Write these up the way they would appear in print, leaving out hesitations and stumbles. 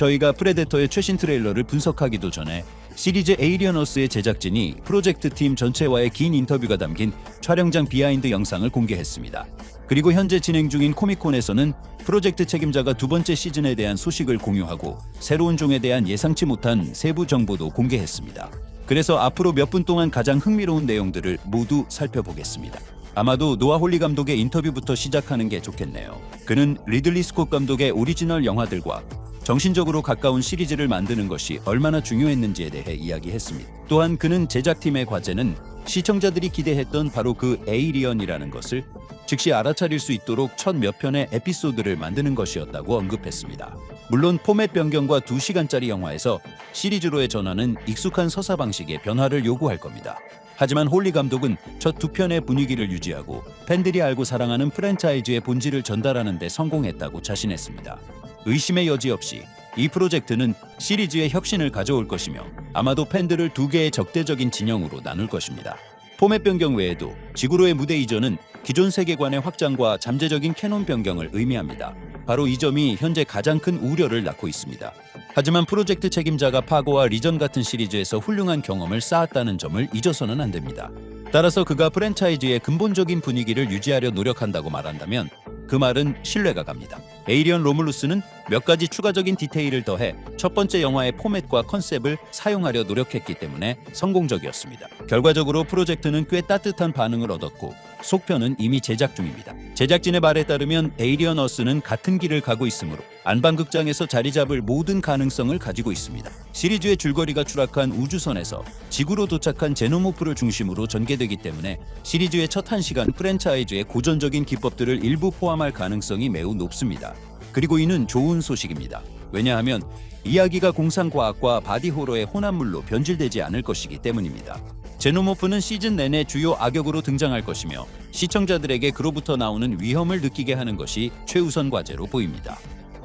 저희가 프레데터의 최신 트레일러를 분석하기도 전에 시리즈 에이리언 어스의 제작진이 프로젝트 팀 전체와의 긴 인터뷰가 담긴 촬영장 비하인드 영상을 공개했습니다. 그리고 현재 진행 중인 코미콘에서는 프로젝트 책임자가 두 번째 시즌에 대한 소식을 공유하고 새로운 종에 대한 예상치 못한 세부 정보도 공개했습니다. 그래서 앞으로 몇 분 동안 가장 흥미로운 내용들을 모두 살펴보겠습니다. 아마도 노아 홀리 감독의 인터뷰부터 시작하는 게 좋겠네요. 그는 리들리 스콧 감독의 오리지널 영화들과 정신적으로 가까운 시리즈를 만드는 것이 얼마나 중요했는지에 대해 이야기했습니다. 또한 그는 제작팀의 과제는 시청자들이 기대했던 바로 그 에이리언이라는 것을 즉시 알아차릴 수 있도록 첫 몇 편의 에피소드를 만드는 것이었다고 언급했습니다. 물론 포맷 변경과 2시간짜리 영화에서 시리즈로의 전환은 익숙한 서사 방식의 변화를 요구할 겁니다. 하지만 홀리 감독은 첫 두 편의 분위기를 유지하고 팬들이 알고 사랑하는 프랜차이즈의 본질을 전달하는 데 성공했다고 자신했습니다. 의심의 여지 없이 이 프로젝트는 시리즈의 혁신을 가져올 것이며 아마도 팬들을 두 개의 적대적인 진영으로 나눌 것입니다. 포맷 변경 외에도 지구로의 무대 이전은 기존 세계관의 확장과 잠재적인 캐논 변경을 의미합니다. 바로 이 점이 현재 가장 큰 우려를 낳고 있습니다. 하지만 프로젝트 책임자가 파고와 리전 같은 시리즈에서 훌륭한 경험을 쌓았다는 점을 잊어서는 안 됩니다. 따라서 그가 프랜차이즈의 근본적인 분위기를 유지하려 노력한다고 말한다면 그 말은 신뢰가 갑니다. 에이리언 로뮬루스는 몇 가지 추가적인 디테일을 더해 첫 번째 영화의 포맷과 컨셉을 사용하려 노력했기 때문에 성공적이었습니다. 결과적으로 프로젝트는 꽤 따뜻한 반응을 얻었고 속편은 이미 제작 중입니다. 제작진의 말에 따르면 에이리언 어스는 같은 길을 가고 있으므로 안방극장에서 자리 잡을 모든 가능성을 가지고 있습니다. 시리즈의 줄거리가 추락한 우주선에서 지구로 도착한 제노모프를 중심으로 전개되기 때문에 시리즈의 첫 1시간 프랜차이즈의 고전적인 기법들을 일부 포함할 가능성이 매우 높습니다. 그리고 이는 좋은 소식입니다. 왜냐하면 이야기가 공상과학과 바디호러의 혼합물로 변질되지 않을 것이기 때문입니다. 제노모프는 시즌 내내 주요 악역으로 등장할 것이며 시청자들에게 그로부터 나오는 위험을 느끼게 하는 것이 최우선 과제로 보입니다.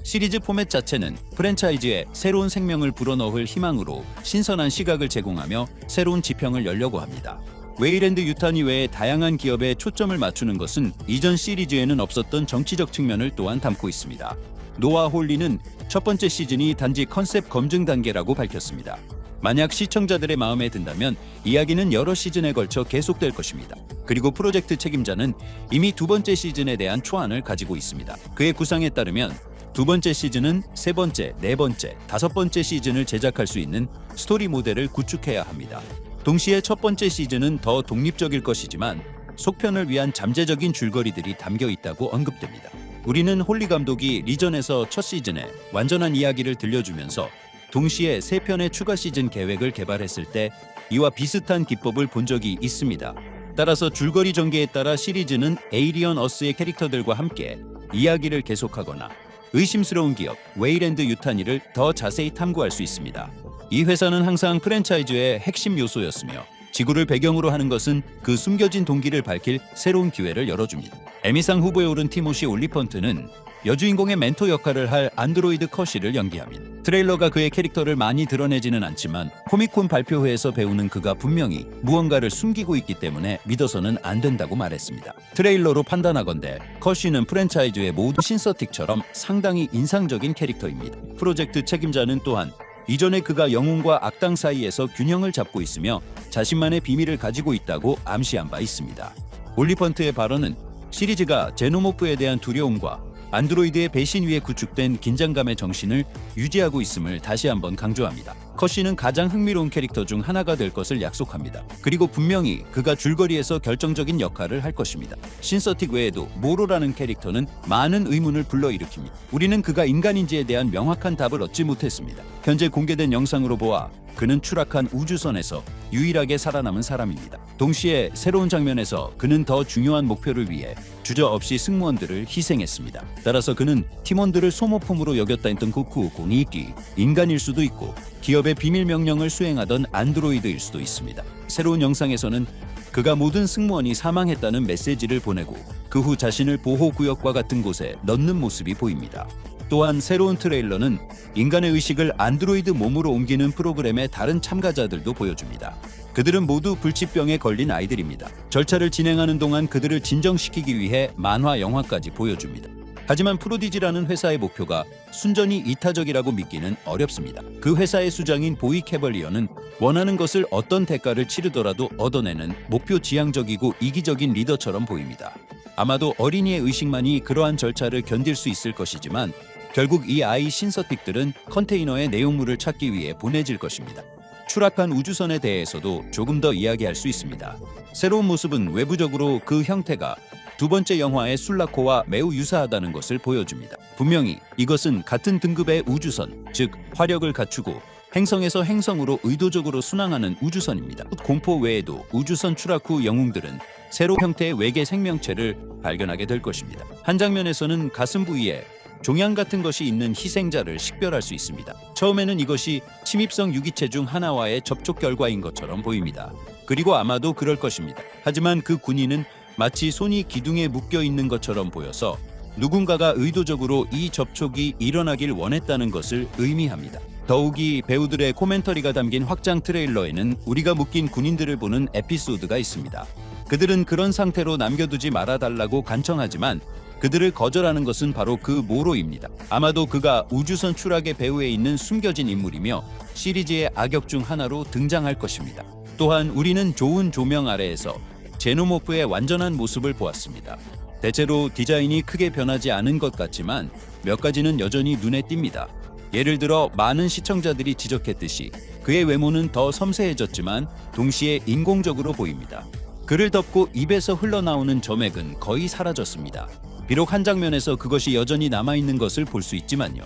시리즈 포맷 자체는 프랜차이즈에 새로운 생명을 불어넣을 희망으로 신선한 시각을 제공하며 새로운 지평을 열려고 합니다. 웨이랜드 유탄이 외에 다양한 기업에 초점을 맞추는 것은 이전 시리즈에는 없었던 정치적 측면을 또한 담고 있습니다. 노아 홀리는 첫 번째 시즌이 단지 컨셉 검증 단계라고 밝혔습니다. 만약 시청자들의 마음에 든다면 이야기는 여러 시즌에 걸쳐 계속될 것입니다. 그리고 프로젝트 책임자는 이미 두 번째 시즌에 대한 초안을 가지고 있습니다. 그의 구상에 따르면 두 번째 시즌은 세 번째, 네 번째, 다섯 번째 시즌을 제작할 수 있는 스토리 모델을 구축해야 합니다. 동시에 첫 번째 시즌은 더 독립적일 것이지만 속편을 위한 잠재적인 줄거리들이 담겨 있다고 언급됩니다. 우리는 홀리 감독이 리전에서 첫 시즌에 완전한 이야기를 들려주면서 동시에 3편의 추가 시즌 계획을 개발했을 때 이와 비슷한 기법을 본 적이 있습니다. 따라서 줄거리 전개에 따라 시리즈는 에이리언 어스의 캐릭터들과 함께 이야기를 계속하거나 의심스러운 기업 웨이랜드 유타니를 더 자세히 탐구할 수 있습니다. 이 회사는 항상 프랜차이즈의 핵심 요소였으며 지구를 배경으로 하는 것은 그 숨겨진 동기를 밝힐 새로운 기회를 열어줍니다. 에미상 후보에 오른 티모시 올리펀트는 여주인공의 멘토 역할을 할 안드로이드 커시를 연기합니다. 트레일러가 그의 캐릭터를 많이 드러내지는 않지만 코미콘 발표회에서 배우는 그가 분명히 무언가를 숨기고 있기 때문에 믿어서는 안 된다고 말했습니다. 트레일러로 판단하건대 커시는 프랜차이즈의 모든 신서틱처럼 상당히 인상적인 캐릭터입니다. 프로젝트 책임자는 또한 이전에 그가 영웅과 악당 사이에서 균형을 잡고 있으며 자신만의 비밀을 가지고 있다고 암시한 바 있습니다. 올리펀트의 발언은 시리즈가 제노모프에 대한 두려움과 안드로이드의 배신 위에 구축된 긴장감의 정신을 유지하고 있음을 다시 한번 강조합니다. 커시는 가장 흥미로운 캐릭터 중 하나가 될 것을 약속합니다. 그리고 분명히 그가 줄거리에서 결정적인 역할을 할 것입니다. 신서틱 외에도 모로라는 캐릭터는 많은 의문을 불러일으킵니다. 우리는 그가 인간인지에 대한 명확한 답을 얻지 못했습니다. 현재 공개된 영상으로 보아 그는 추락한 우주선에서 유일하게 살아남은 사람입니다. 동시에 새로운 장면에서 그는 더 중요한 목표를 위해 주저없이 승무원들을 희생했습니다. 따라서 그는 팀원들을 소모품으로 여겼다 했던 고쿠공이기 인간일 수도 있고 기업의 비밀 명령을 수행하던 안드로이드일 수도 있습니다. 새로운 영상에서는 그가 모든 승무원이 사망했다는 메시지를 보내고 그 후 자신을 보호구역과 같은 곳에 넣는 모습이 보입니다. 또한 새로운 트레일러는 인간의 의식을 안드로이드 몸으로 옮기는 프로그램의 다른 참가자들도 보여줍니다. 그들은 모두 불치병에 걸린 아이들입니다. 절차를 진행하는 동안 그들을 진정시키기 위해 만화 영화까지 보여줍니다. 하지만 프로디지라는 회사의 목표가 순전히 이타적이라고 믿기는 어렵습니다. 그 회사의 수장인 보이 캐벌리어는 원하는 것을 어떤 대가를 치르더라도 얻어내는 목표 지향적이고 이기적인 리더처럼 보입니다. 아마도 어린이의 의식만이 그러한 절차를 견딜 수 있을 것이지만 결국 이 아이 신서틱들은 컨테이너의 내용물을 찾기 위해 보내질 것입니다. 추락한 우주선에 대해서도 조금 더 이야기할 수 있습니다. 새로운 모습은 외부적으로 그 형태가 두 번째 영화의 술라코와 매우 유사하다는 것을 보여줍니다. 분명히 이것은 같은 등급의 우주선, 즉 화력을 갖추고 행성에서 행성으로 의도적으로 순항하는 우주선입니다. 공포 외에도 우주선 추락 후 영웅들은 새로운 형태의 외계 생명체를 발견하게 될 것입니다. 한 장면에서는 가슴 부위에 종양 같은 것이 있는 희생자를 식별할 수 있습니다. 처음에는 이것이 침입성 유기체 중 하나와의 접촉 결과인 것처럼 보입니다. 그리고 아마도 그럴 것입니다. 하지만 그 군인은 마치 손이 기둥에 묶여 있는 것처럼 보여서 누군가가 의도적으로 이 접촉이 일어나길 원했다는 것을 의미합니다. 더욱이 배우들의 코멘터리가 담긴 확장 트레일러에는 우리가 묶인 군인들을 보는 에피소드가 있습니다. 그들은 그런 상태로 남겨두지 말아달라고 간청하지만 그들을 거절하는 것은 바로 그 모로입니다. 아마도 그가 우주선 추락의 배후에 있는 숨겨진 인물이며 시리즈의 악역 중 하나로 등장할 것입니다. 또한 우리는 좋은 조명 아래에서 제노모프의 완전한 모습을 보았습니다. 대체로 디자인이 크게 변하지 않은 것 같지만 몇 가지는 여전히 눈에 띕니다. 예를 들어 많은 시청자들이 지적했듯이 그의 외모는 더 섬세해졌지만 동시에 인공적으로 보입니다. 그를 덮고 입에서 흘러나오는 점액은 거의 사라졌습니다. 비록 한 장면에서 그것이 여전히 남아있는 것을 볼 수 있지만요.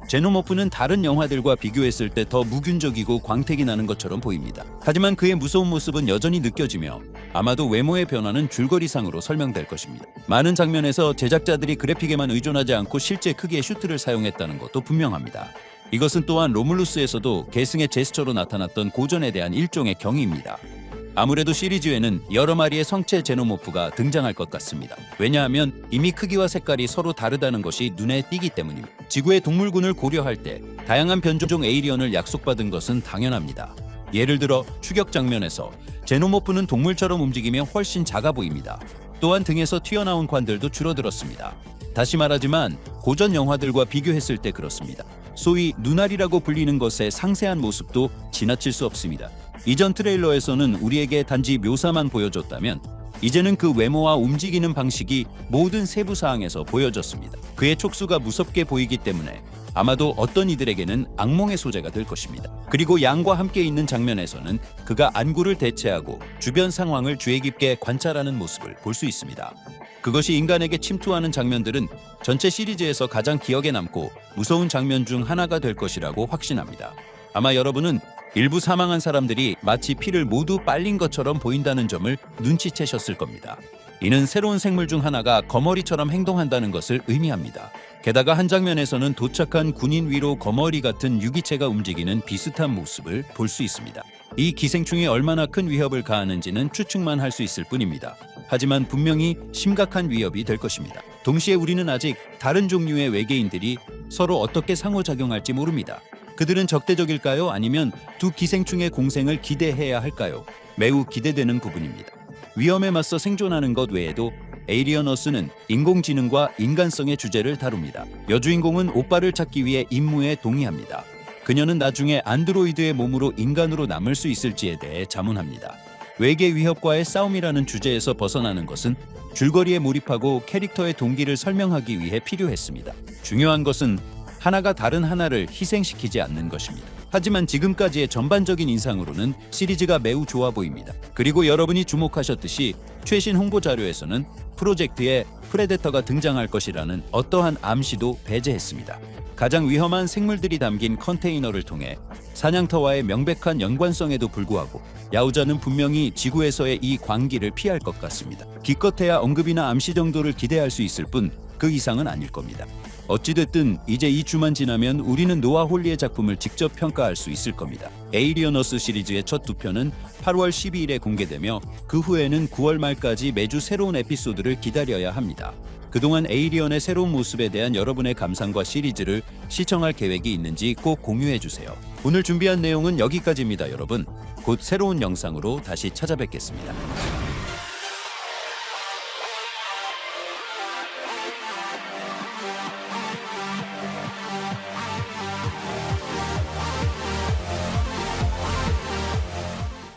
제노모프는 다른 영화들과 비교했을 때 더 무균적이고 광택이 나는 것처럼 보입니다. 하지만 그의 무서운 모습은 여전히 느껴지며 아마도 외모의 변화는 줄거리상으로 설명될 것입니다. 많은 장면에서 제작자들이 그래픽에만 의존하지 않고 실제 크기의 슈트를 사용했다는 것도 분명합니다. 이것은 또한 로물루스에서도 계승의 제스처로 나타났던 고전에 대한 일종의 경의입니다. 아무래도 시리즈에는 여러 마리의 성체 제노모프가 등장할 것 같습니다. 왜냐하면 이미 크기와 색깔이 서로 다르다는 것이 눈에 띄기 때문입니다. 지구의 동물군을 고려할 때 다양한 변종 에이리언을 약속받은 것은 당연합니다. 예를 들어 추격 장면에서 제노모프는 동물처럼 움직이며 훨씬 작아 보입니다. 또한 등에서 튀어나온 관들도 줄어들었습니다. 다시 말하지만 고전 영화들과 비교했을 때 그렇습니다. 소위 눈알이라고 불리는 것의 상세한 모습도 지나칠 수 없습니다. 이전 트레일러에서는 우리에게 단지 묘사만 보여줬다면 이제는 그 외모와 움직이는 방식이 모든 세부 사항에서 보여졌습니다. 그의 촉수가 무섭게 보이기 때문에 아마도 어떤 이들에게는 악몽의 소재가 될 것입니다. 그리고 양과 함께 있는 장면에서는 그가 안구를 대체하고 주변 상황을 주의 깊게 관찰하는 모습을 볼 수 있습니다. 그것이 인간에게 침투하는 장면들은 전체 시리즈에서 가장 기억에 남고 무서운 장면 중 하나가 될 것이라고 확신합니다. 아마 여러분은 일부 사망한 사람들이 마치 피를 모두 빨린 것처럼 보인다는 점을 눈치채셨을 겁니다. 이는 새로운 생물 중 하나가 거머리처럼 행동한다는 것을 의미합니다. 게다가 한 장면에서는 도착한 군인 위로 거머리 같은 유기체가 움직이는 비슷한 모습을 볼 수 있습니다. 이 기생충이 얼마나 큰 위협을 가하는지는 추측만 할 수 있을 뿐입니다. 하지만 분명히 심각한 위협이 될 것입니다. 동시에 우리는 아직 다른 종류의 외계인들이 서로 어떻게 상호작용할지 모릅니다. 그들은 적대적일까요? 아니면 두 기생충의 공생을 기대해야 할까요? 매우 기대되는 부분입니다. 위험에 맞서 생존하는 것 외에도 에이리언어스는 인공지능과 인간성의 주제를 다룹니다. 여주인공은 오빠를 찾기 위해 임무에 동의합니다. 그녀는 나중에 안드로이드의 몸으로 인간으로 남을 수 있을지에 대해 자문합니다. 외계 위협과의 싸움이라는 주제에서 벗어나는 것은 줄거리에 몰입하고 캐릭터의 동기를 설명하기 위해 필요했습니다. 중요한 것은 하나가 다른 하나를 희생시키지 않는 것입니다. 하지만 지금까지의 전반적인 인상으로는 시리즈가 매우 좋아 보입니다. 그리고 여러분이 주목하셨듯이 최신 홍보 자료에서는 프로젝트에 프레데터가 등장할 것이라는 어떠한 암시도 배제했습니다. 가장 위험한 생물들이 담긴 컨테이너를 통해 사냥터와의 명백한 연관성에도 불구하고 야후자는 분명히 지구에서의 이 광기를 피할 것 같습니다. 기껏해야 언급이나 암시 정도를 기대할 수 있을 뿐 그 이상은 아닐 겁니다. 어찌됐든 이제 이 주만 지나면 우리는 노아 홀리의 작품을 직접 평가할 수 있을 겁니다. 에이리언어스 시리즈의 첫 두 편은 8월 12일에 공개되며 그 후에는 9월 말까지 매주 새로운 에피소드를 기다려야 합니다. 그동안 에이리언의 새로운 모습에 대한 여러분의 감상과 시리즈를 시청할 계획이 있는지 꼭 공유해주세요. 오늘 준비한 내용은 여기까지입니다, 여러분. 곧 새로운 영상으로 다시 찾아뵙겠습니다.